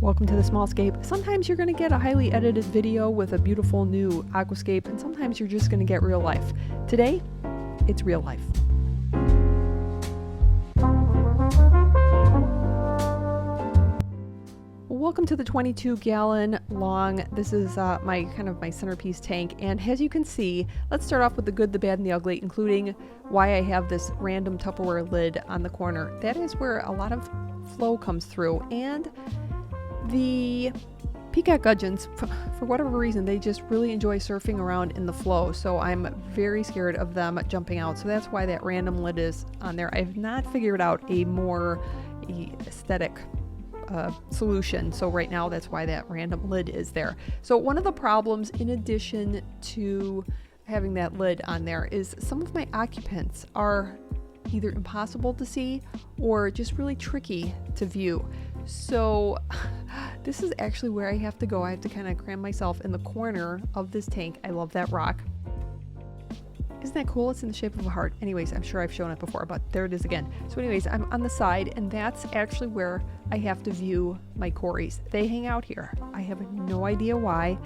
Welcome to the Smallscape. Sometimes you're going to get a highly edited video with a beautiful new aquascape, and sometimes you're just going to get real life. Today, it's real life. Welcome to the 22-gallon long. This is my centerpiece tank, and as you can see, let's start off with the good, the bad, and the ugly, including why I have this random Tupperware lid on the corner. That is where a lot of flow comes through, and the peacock gudgeons, for whatever reason, they just really enjoy surfing around in the flow, so I'm very scared of them jumping out. So that's why that random lid is on there. I've not figured out a more aesthetic solution, so right now that's why that random lid is there. So one of the problems, in addition to having that lid on there, is some of my occupants are either impossible to see or just really tricky to view. So this is actually where I have to go. I have to kind of cram myself in the corner of this tank. I love that rock. Isn't that cool? It's in the shape of a heart. Anyways, I'm sure I've shown it before, but there it is again. So anyways, I'm on the side, and that's actually where I have to view my cories. They hang out here. I have no idea why,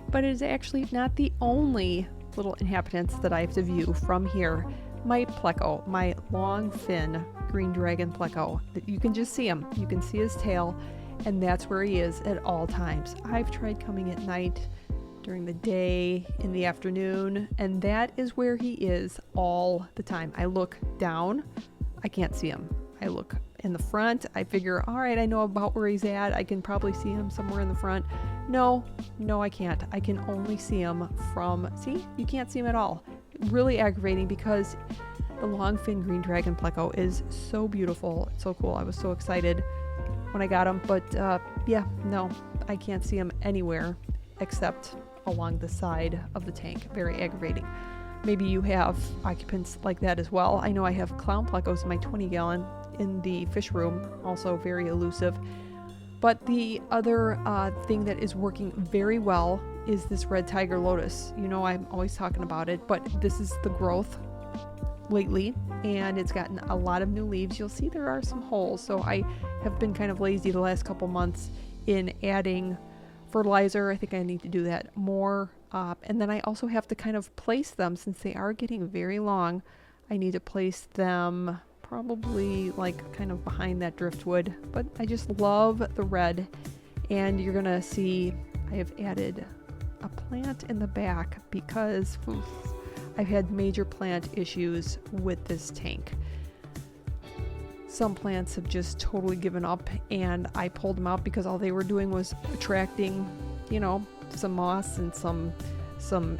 but it is actually not the only little inhabitants that I have to view from here. My pleco, my long fin green dragon pleco, that you can just see him. You can see his tail, and that's where he is at all times. I've tried coming at night, during the day, in the afternoon, and that is where he is all the time. I look down, I can't see him. I look in the front, I figure, all right, I know about where he's at. I can probably see him somewhere in the front. No, I can't. I can only see him from, see, you can't see him at all. Really aggravating, because the long fin green dragon pleco is so beautiful. It's so cool. I was so excited when I got him, but yeah, no, I can't see him anywhere except along the side of the tank. Very aggravating. Maybe you have occupants like that as well. I know I have clown plecos in my 20-gallon in the fish room, also very elusive. But the other thing that is working very well is this red tiger lotus. You know, I'm always talking about it, but this is the growth lately, and it's gotten a lot of new leaves. You'll see there are some holes, so I have been kind of lazy the last couple months in adding fertilizer. I think I need to do that more. And then I also have to kind of place them, since they are getting very long. I need to place them probably like kind of behind that driftwood, but I just love the red. And you're gonna see I have added a plant in the back because I've had major plant issues with this tank. Some plants have just totally given up, and I pulled them out because all they were doing was attracting, you know, some moss and some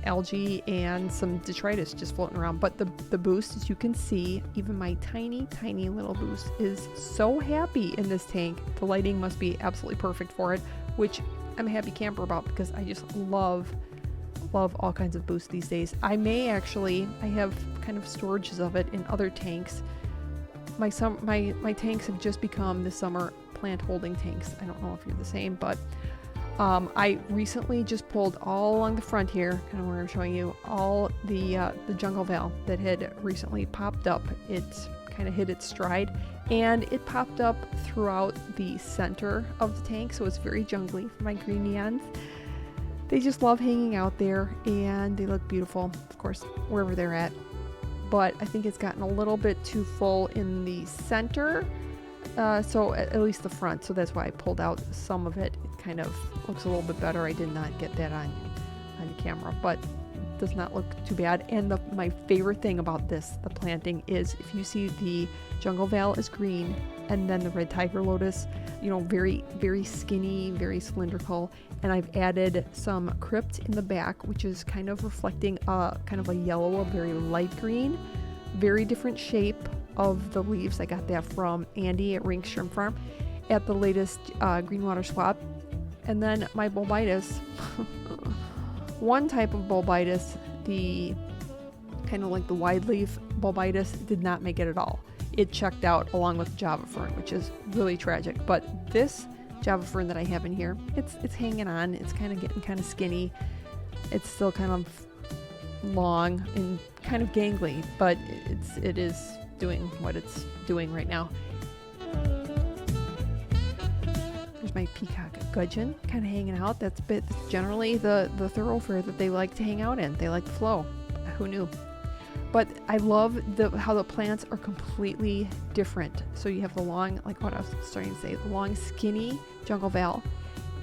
algae and some detritus just floating around. But the boost, as you can see, even my tiny little boost is so happy in this tank. The lighting must be absolutely perfect for it, which I'm a happy camper about, because I just love all kinds of boosts these days. I have kind of storages of it in other tanks. My tanks have just become this summer plant holding tanks. I don't know if you're the same, but I recently just pulled all along the front here, kind of where I'm showing you, all the jungle val that had recently popped up. It kind of hit its stride, and it popped up throughout the center of the tank, so it's very jungly for my green neons. They just love hanging out there, and they look beautiful, of course, wherever they're at. But I think it's gotten a little bit too full in the center, so at least the front, so that's why I pulled out some of it. It kind of looks a little bit better. I did not get that on camera, but it does not look too bad. And my favorite thing about the planting, is if you see the jungle val is green, and then the red tiger lotus, you know, very, very skinny, very cylindrical. And I've added some crypt in the back, which is kind of reflecting kind of a yellow, a very light green, very different shape of the leaves. I got that from Andy at Rink Shrimp Farm at the latest green water swap. And then my bulbitis, one type of bulbitis, the kind of like the wide leaf bulbitis, did not make it at all. It checked out along with Java fern, which is really tragic. But this Java fern that I have in here, it's hanging on. It's kind of getting kind of skinny. It's still kind of long and kind of gangly, but it is doing what it's doing right now. my peacock gudgeon kind of hanging out. That's generally the thoroughfare that they like to hang out in. They like the flow. Who knew? But I love how the plants are completely different. So you have the long, like what I was starting to say, the long skinny jungle val,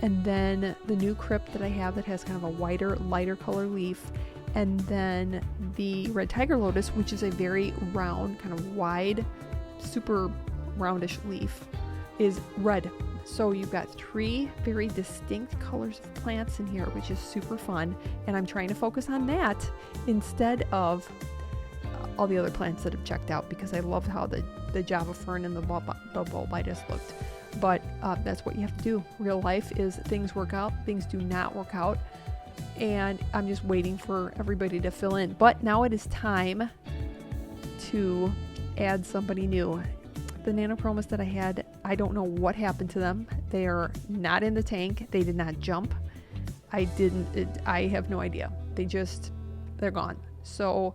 and then the new crypt that I have that has kind of a whiter, lighter color leaf, and then the red tiger lotus, which is a very round, kind of wide, super roundish leaf, is red. So you've got 3 very distinct colors of plants in here, which is super fun. And I'm trying to focus on that instead of all the other plants that have checked out, because I loved how the Java fern and the bulbitis looked. But that's what you have to do. Real life is things work out, things do not work out. And I'm just waiting for everybody to fill in. But now it is time to add somebody new. The nanochromas that I had, I don't know what happened to them. They are not in the tank. They did not jump. I have no idea. They're gone. So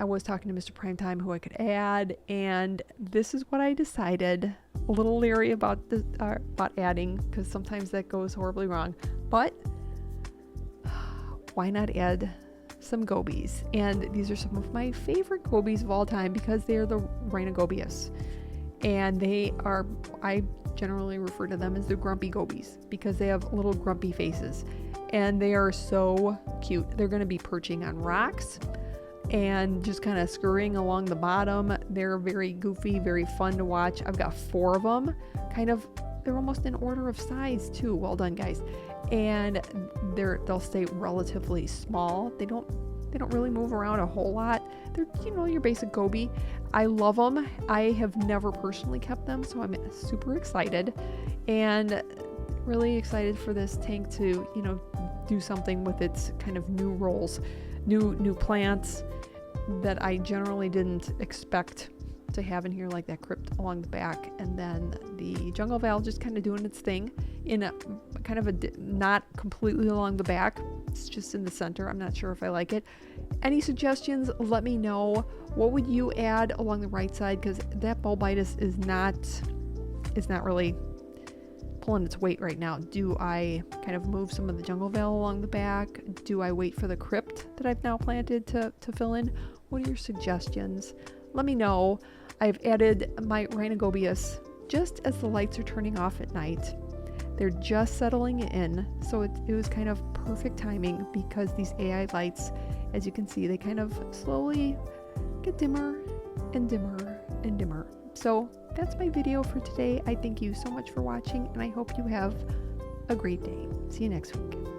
I was talking to Mr. Primetime who I could add, and this is what I decided. A little leery about adding, because sometimes that goes horribly wrong. But why not add some gobies? And these are some of my favorite gobies of all time because they are the rhinogobius. And I generally refer to them as the grumpy gobies because they have little grumpy faces. And they are so cute. They're going to be perching on rocks and just kind of scurrying along the bottom. They're very goofy, very fun to watch. I've got 4 of them. They're almost in order of size too. Well done, guys. And they'll stay relatively small. They don't really move around a whole lot. They're, your basic goby. I love them. I have never personally kept them, so I'm super excited and really excited for this tank to, do something with its kind of new roles, new plants that I generally didn't expect to have in here, like that crypt along the back, and then the jungle val just kind of doing its thing in a kind of not completely along the back. It's just in the center. I'm not sure if I like it. Any suggestions? Let me know. What would you add along the right side? Because that bulbitis is not really pulling its weight right now. Do I kind of move some of the jungle val along the back? Do I wait for the crypt that I've now planted to fill in? What are your suggestions? Let me know. I've added my rhinogobius just as the lights are turning off at night. They're just settling in, so it was kind of perfect timing because these AI lights, as you can see, they kind of slowly get dimmer and dimmer and dimmer. So that's my video for today. I thank you so much for watching, and I hope you have a great day. See you next week.